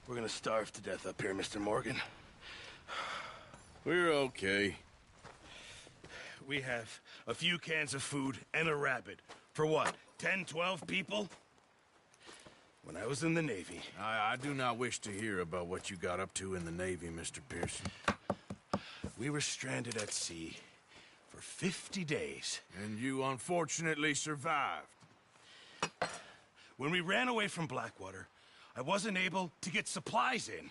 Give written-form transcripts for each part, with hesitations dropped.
We're gonna starve to death up here, Mr. Morgan. We're okay. We have a few cans of food and a rabbit. For what, 10, 12 people? When I was in the Navy... I do not wish to hear about what you got up to in the Navy, Mr. Pearson. We were stranded at sea for 50 days. And you unfortunately survived. When we ran away from Blackwater, I wasn't able to get supplies in.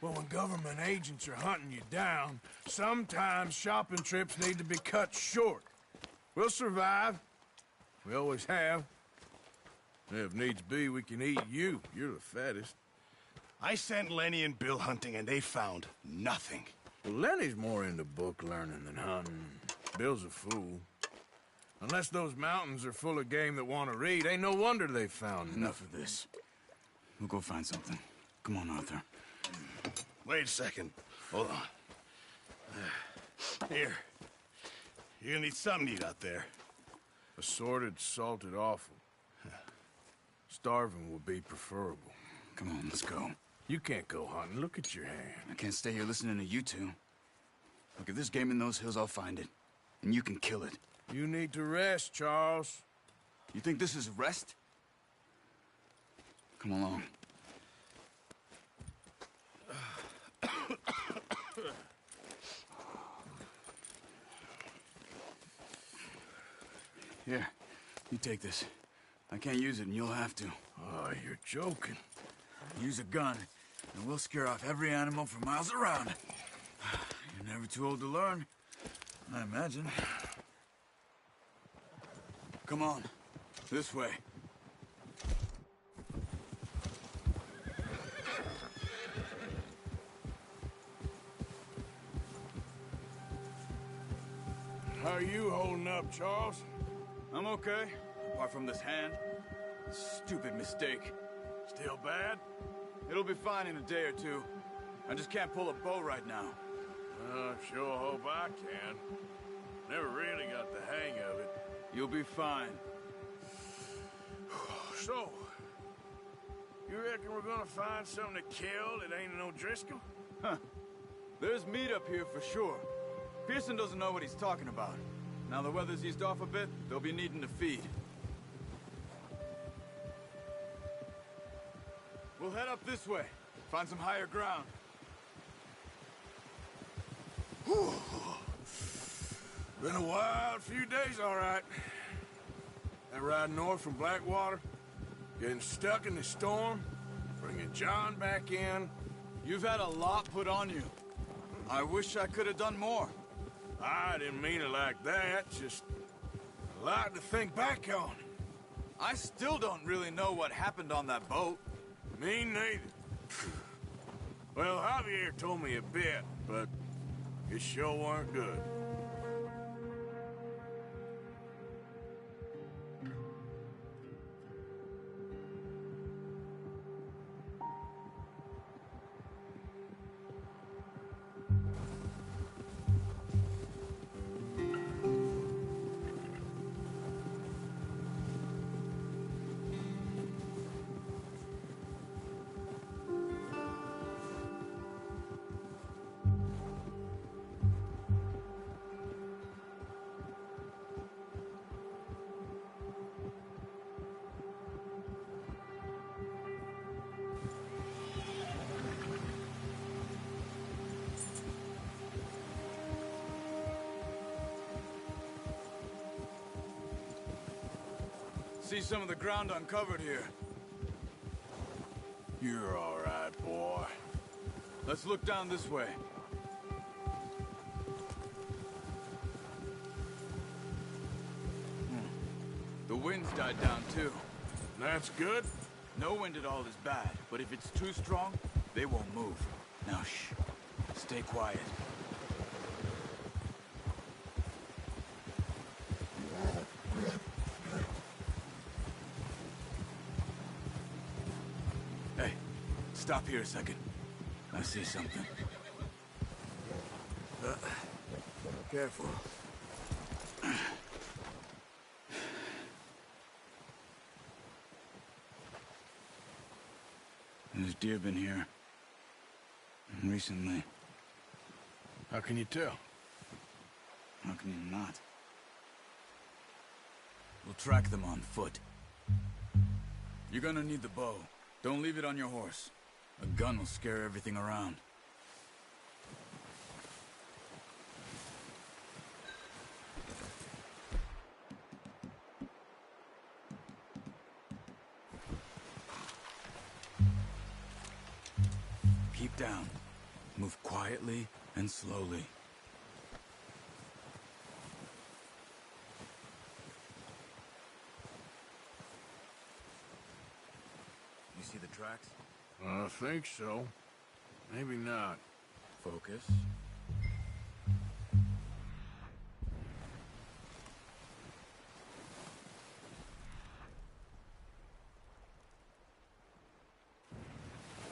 Well, when government agents are hunting you down, sometimes shopping trips need to be cut short. We'll survive. We always have. If needs be, we can eat you. You're the fattest. I sent Lenny and Bill hunting, and they found nothing. Well, Lenny's more into book learning than hunting. Bill's a fool. Unless those mountains are full of game that want to read, ain't no wonder they found Enough of this. We'll go find something. Come on, Arthur. Wait a second. Hold on. Here. You're gonna need something to eat out there. Assorted, salted offal. Starving would be preferable. Come on, let's go. You can't go hunting. Look at your hand. I can't stay here listening to you two. Look, if there's game in those hills, I'll find it. And you can kill it. You need to rest, Charles. You think this is rest? Come along. Here, you take this. I can't use it, and you'll have to. Oh, you're joking. Use a gun, and we'll scare off every animal for miles around. You're never too old to learn, I imagine. Come on, this way. How are you holding up, Charles? I'm okay, apart from this hand. Stupid mistake. Still bad? It'll be fine in a day or two. I just can't pull a bow right now. I sure hope I can. Never really got the hang of it. You'll be fine. So, you reckon we're gonna find something to kill that ain't no Driscoll? Huh. There's meat up here for sure. Pearson doesn't know what he's talking about. Now the weather's eased off a bit, they'll be needing to feed. We'll head up this way. Find some higher ground. Whew. Been a wild few days, all right. That ride north from Blackwater, getting stuck in the storm, bringing John back in. You've had a lot put on you. I wish I could have done more. I didn't mean it like that, just a lot to think back on. I still don't really know what happened on that boat. Me neither. Well, Javier told me a bit, but it sure weren't good. See some of the ground uncovered here. You're all right, boy. Let's look down this way. The wind's died down too. That's good. No wind at all is bad, but if it's too strong, they won't move. Now shh. Stay quiet. Hey, stop here a second. I see something. Careful. Deer been here. Recently. How can you tell? How can you not? We'll track them on foot. You're gonna need the bow. Don't leave it on your horse. A gun will scare everything around. Keep down. Move quietly and slowly. You see the tracks? I think so. Maybe not. Focus.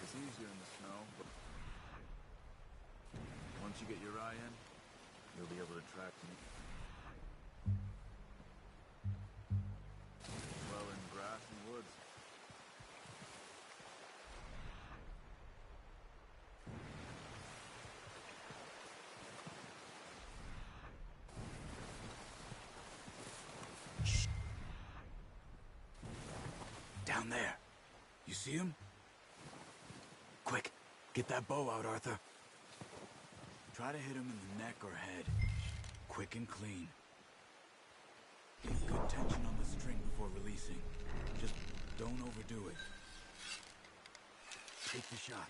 It's easier in the snow, but once you get your eye in, you'll be able to track me. Well, in grass and woods. Down there. You see him? Quick, get that bow out, Arthur. Try to hit him in the neck or head. Quick and clean. Get good tension on the string before releasing. Just don't overdo it. Take the shot.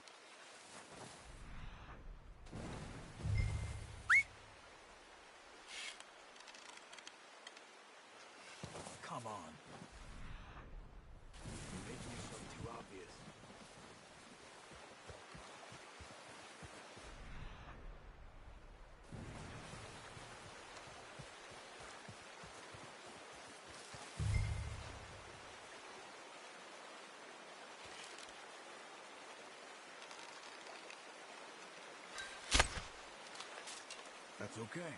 Come on. You're making yourself too obvious. That's okay.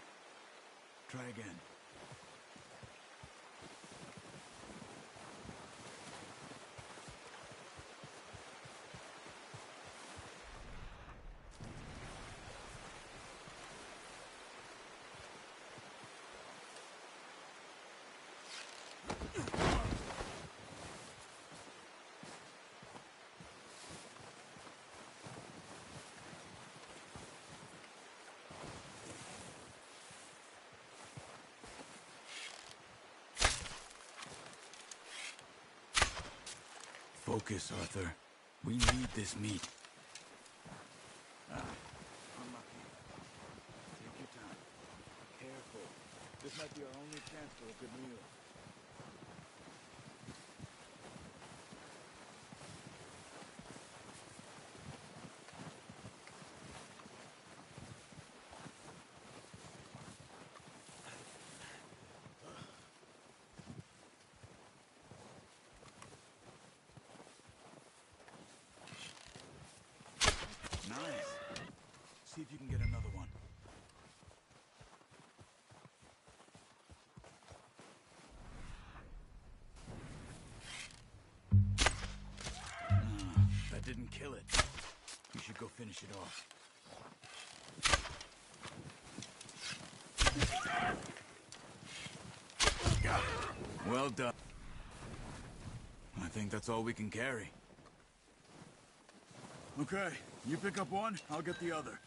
Try again. Focus, Arthur. We need this meat. Unlucky. Take your time. Careful. This might be our only chance for a good meal. Nice. See if you can get another one. That didn't kill it. You should go finish it off. Well done. I think that's all we can carry. Okay, you pick up one, I'll get the other.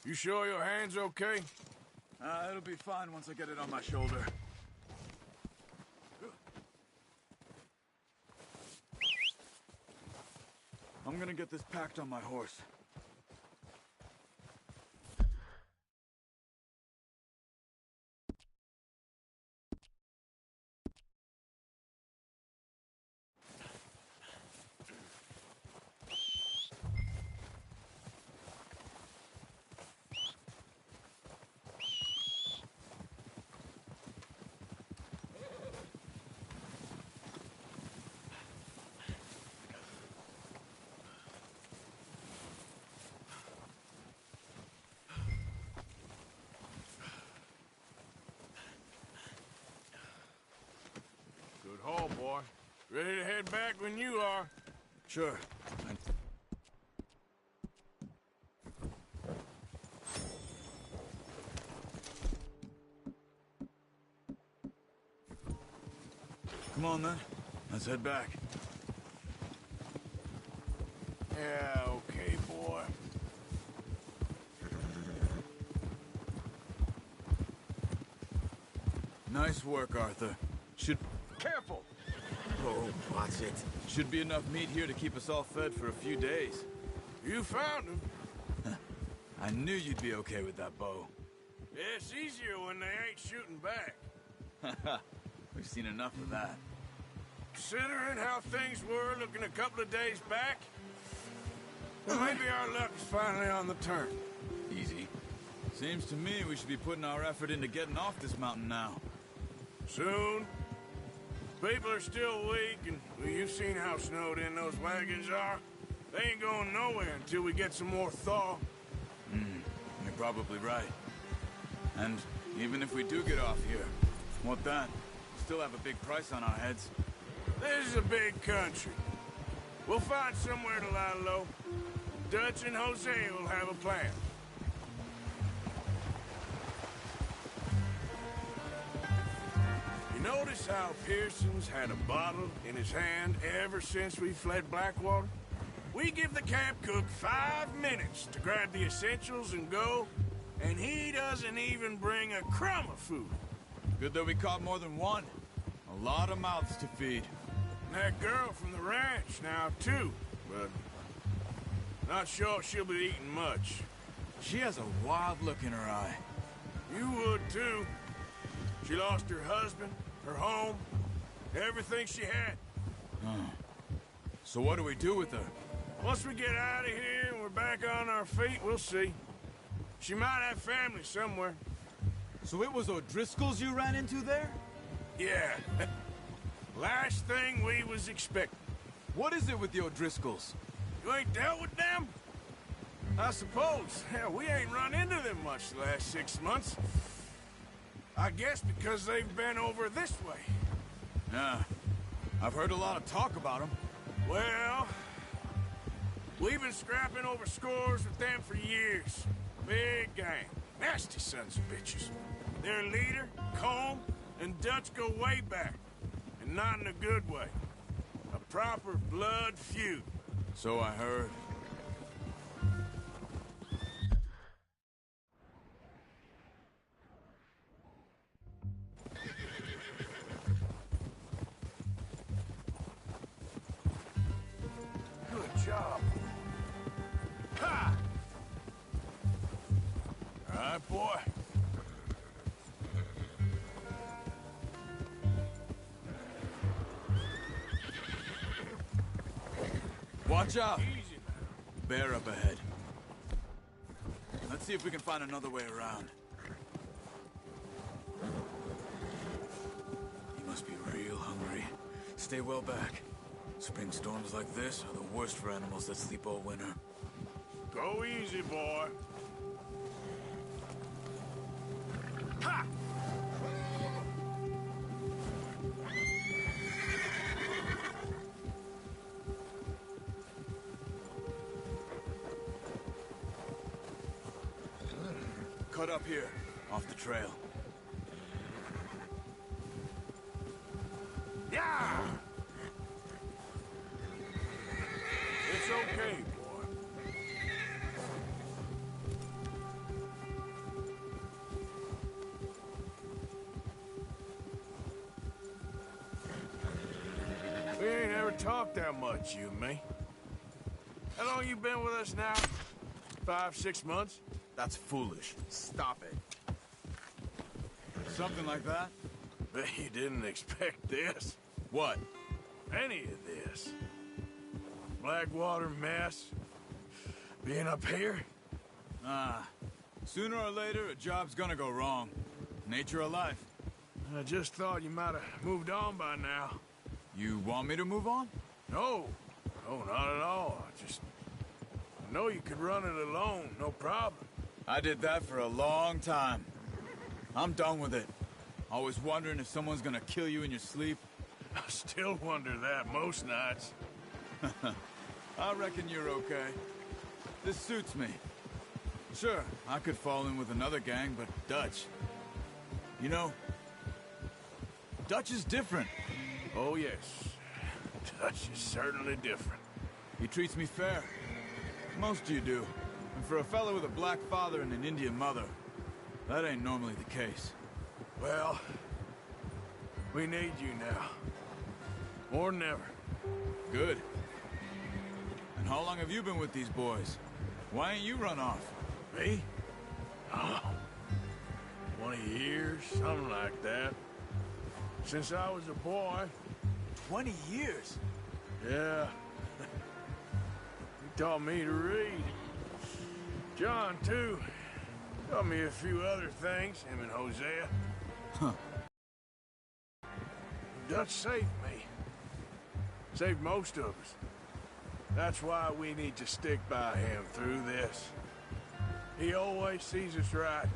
You sure your hand's okay? It'll be fine once I get it on my shoulder. I'm gonna get this packed on my horse. Good haul, boy. Ready to head back when you are. Sure. Come on, then. Let's head back. Yeah, okay, boy. Nice work, Arthur. Careful! Oh, watch it. Should be enough meat here to keep us all fed for a few days. You found him. I knew you'd be okay with that bow. Yeah, it's easier when they ain't shooting back. We've seen enough of that. Considering how things were looking a couple of days back, well, maybe our luck is finally on the turn. Easy. Seems to me we should be putting our effort into getting off this mountain now. Soon. People are still weak, and well, you've seen how snowed in those wagons are. They ain't going nowhere until we get some more thaw. You're probably right. And even if we do get off here, what then? We still have a big price on our heads. This is a big country. We'll find somewhere to lie low. Dutch and Jose will have a plan. You notice how Pearson's had a bottle in his hand ever since we fled Blackwater? We give the camp cook 5 minutes to grab the essentials and go, and he doesn't even bring a crumb of food. Good that we caught more than one. A lot of mouths to feed. And that girl from the ranch now, too, but not sure she'll be eating much. She has a wild look in her eye. You would, too. She lost her husband, her home, everything she had. So what do we do with her? Once we get out of here and we're back on our feet, we'll see. She might have family somewhere. So it was O'Driscoll's you ran into there? Yeah. Last thing we was expecting. What is it with the O'Driscolls? You ain't dealt with them? I suppose. Hell, we ain't run into them much the last 6 months. I guess because they've been over this way. Yeah. I've heard a lot of talk about them. Well, we've been scrapping over scores with them for years. Big gang. Nasty sons of bitches. Their leader, Colm, and Dutch go way back. And not in a good way. A proper blood feud. So I heard. Good job. Ha! All right, boy. Watch out! Easy now. Bear up ahead. Let's see if we can find another way around. He must be real hungry. Stay well back. Spring storms like this are the worst for animals that sleep all winter. Go easy, boy. Ha! Cut up here, off the trail. Yeah! It's okay, boy. We ain't ever talked that much, you and me. How long you been with us now? 5, 6 months? That's foolish. Stop it. Something like that? Bet you didn't expect this. What? Any of this. Blackwater mess. Being up here. Sooner or later, a job's gonna go wrong. Nature of life. I just thought you might have moved on by now. You want me to move on? No. No, not at all. I know you could run it alone, no problem. I did that for a long time. I'm done with it. Always wondering if someone's gonna kill you in your sleep. I still wonder that most nights. I reckon you're okay. This suits me. Sure, I could fall in with another gang, but Dutch... You know, Dutch is different. Oh, yes. Dutch is certainly different. He treats me fair. Most of you do. And for a fellow with a black father and an Indian mother, that ain't normally the case. Well, we need you now. More than ever. Good. And how long have you been with these boys? Why ain't you run off? Me? Oh, 20 years, something like that. Since I was a boy. 20 years? Yeah. He taught me to read. John, too. Taught me a few other things, him and Hosea. Huh. Dutch saved me. Saved most of us. That's why we need to stick by him through this. He always sees us right.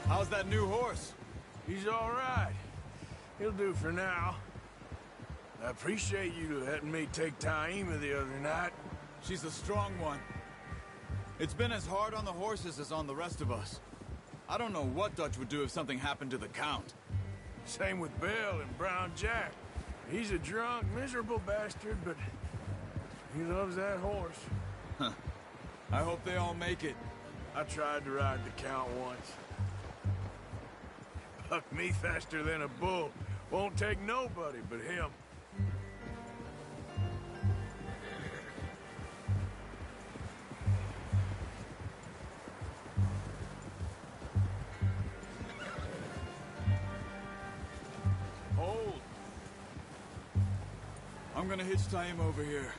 How's that new horse? He's all right. He'll do for now. I appreciate you letting me take Taima the other night. She's a strong one. It's been as hard on the horses as on the rest of us. I don't know what Dutch would do if something happened to the Count. Same with Bill and Brown Jack. He's a drunk, miserable bastard, but he loves that horse. Huh. I hope they all make it. I tried to ride the Count once. Bucked me faster than a bull. Won't take nobody but him. Hold. I'm gonna hitch Taima over here.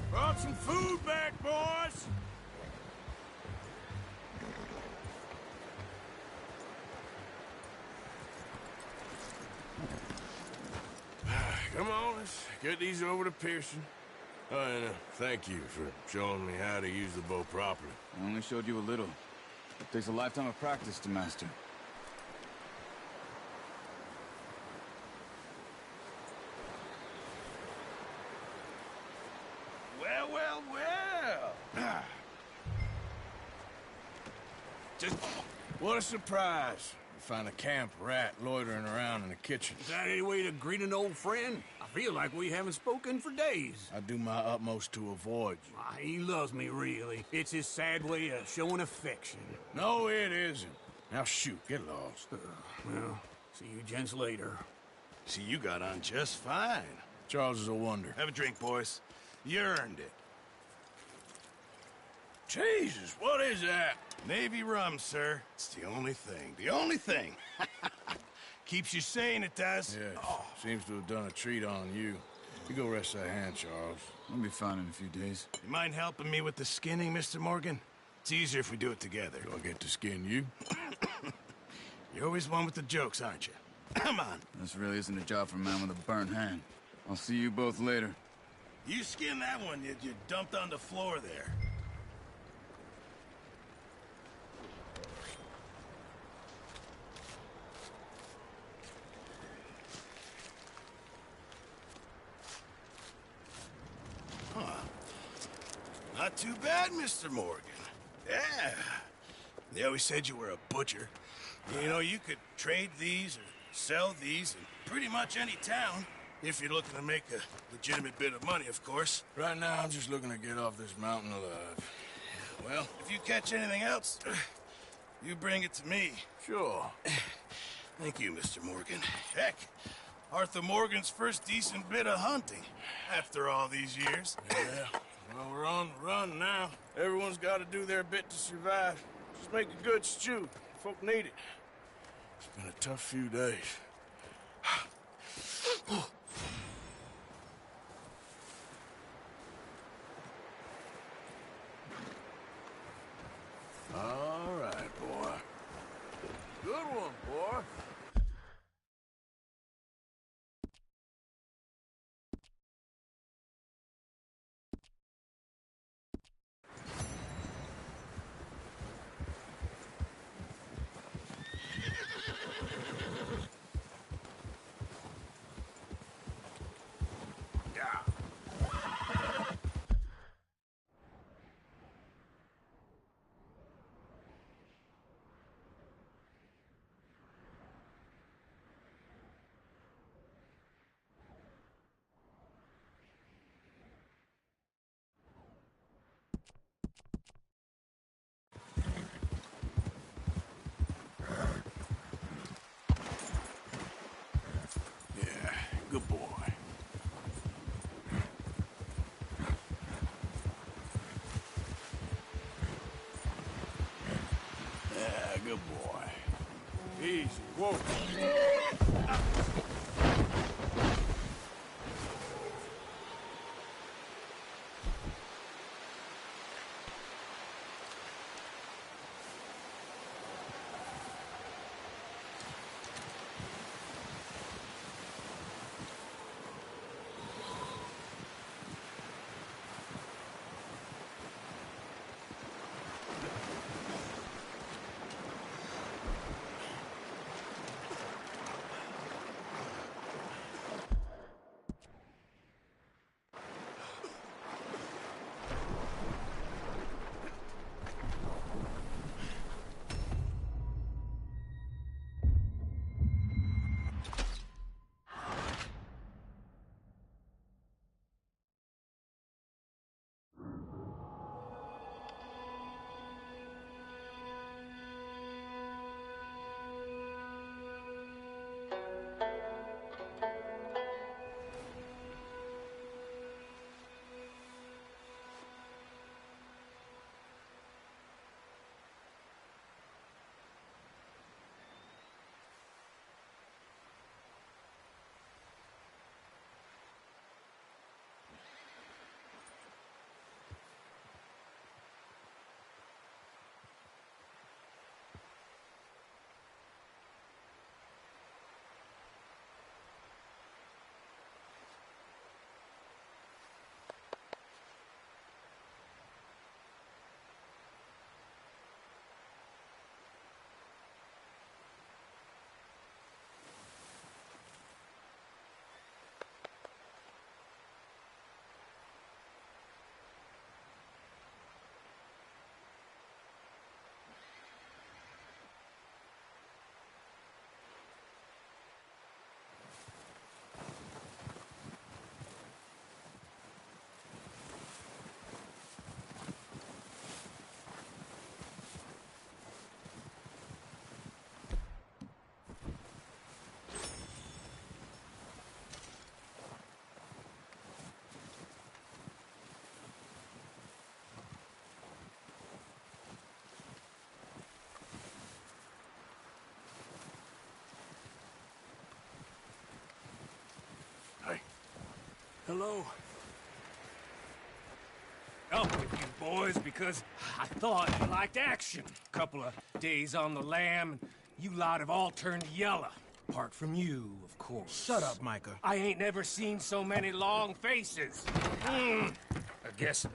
Brought some food back, boys! Come on, let's get these over to Pearson. Oh, and thank you for showing me how to use the bow properly. I only showed you a little. It takes a lifetime of practice to master. Well, well, well. Just what a surprise. You find a camp rat loitering around in the kitchen. Is that any way to greet an old friend? I feel like we haven't spoken for days. I do my utmost to avoid you. Why, he loves me, really. It's his sad way of showing affection. No, it isn't. Now shoot, get lost. Well, see you gents later. See, you got on just fine. Charles is a wonder. Have a drink, boys. You earned it. Jesus, what is that? Navy rum, sir. It's the only thing. The only thing. Keeps you sane, it does. Yes, seems to have done a treat on you. You go rest that hand, Charles. I'll be fine in a few days. You mind helping me with the skinning, Mr. Morgan? It's easier if we do it together. Do I get to skin you? You're always one with the jokes, aren't you? Come on. This really isn't a job for a man with a burnt hand. I'll see you both later. You skin that one you dumped on the floor there. Not too bad, Mr. Morgan. Yeah. They always said you were a butcher. You know, you could trade these or sell these in pretty much any town. If you're looking to make a legitimate bit of money, of course. Right now, I'm just looking to get off this mountain alive. Well, if you catch anything else, you bring it to me. Sure. Thank you, Mr. Morgan. Heck, Arthur Morgan's first decent bit of hunting after all these years. Yeah. Well, we're on the run now. Everyone's got to do their bit to survive. Just make a good stew. Folk need it. It's been a tough few days. All right, boy. Good one, boy. Easy. Whoa. Hello. Up with you boys because I thought you liked action. Couple of days on the lam, and you lot have all turned yellow. Apart from you, of course. Shut up, Micah. I ain't never seen so many long faces. I guess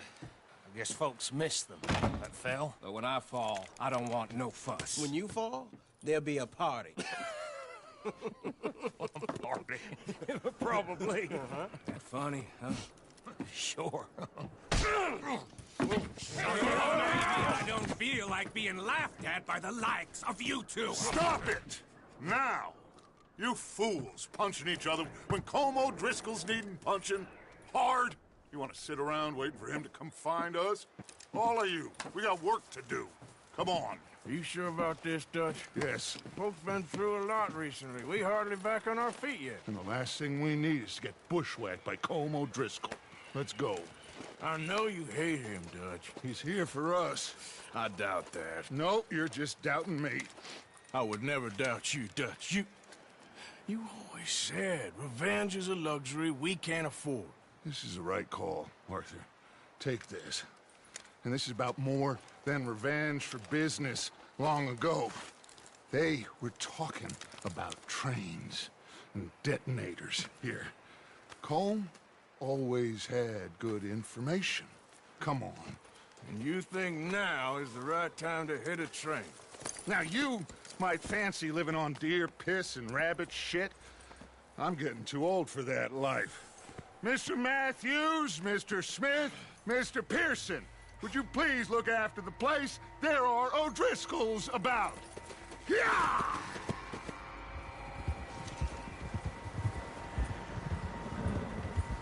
folks miss them. That fell. But when I fall, I don't want no fuss. When you fall, there'll be a party. Party. Probably. That funny, huh? Sure. I don't feel like being laughed at by the likes of you two. Stop it! Now! You fools punching each other when Colm O'Driscoll's needing punching. Hard! You want to sit around waiting for him to come find us? All of you, we got work to do. Come on. Are you sure about this, Dutch? Yes. Folks been through a lot recently. We hardly back on our feet yet. And the last thing we need is to get bushwhacked by Colm O'Driscoll. Let's go. I know you hate him, Dutch. He's here for us. I doubt that. No, you're just doubting me. I would never doubt you, Dutch. You always said revenge is a luxury we can't afford. This is the right call, Arthur. Take this. And this is about more than revenge for business long ago. They were talking about trains and detonators here. Colm always had good information. Come on. And you think now is the right time to hit a train? Now you might fancy living on deer piss and rabbit shit. I'm getting too old for that life. Mr. Matthews, Mr. Smith, Mr. Pearson, would you please look after the place? There are O'Driscolls about. Yeah!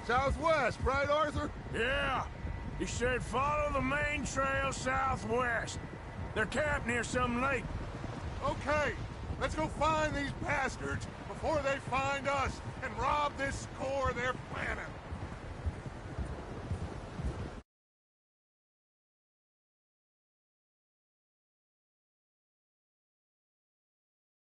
Southwest, right, Arthur? Yeah. He said follow the main trail southwest. They're camped near some lake. Okay, let's go find these bastards before they find us and rob this score they're planning.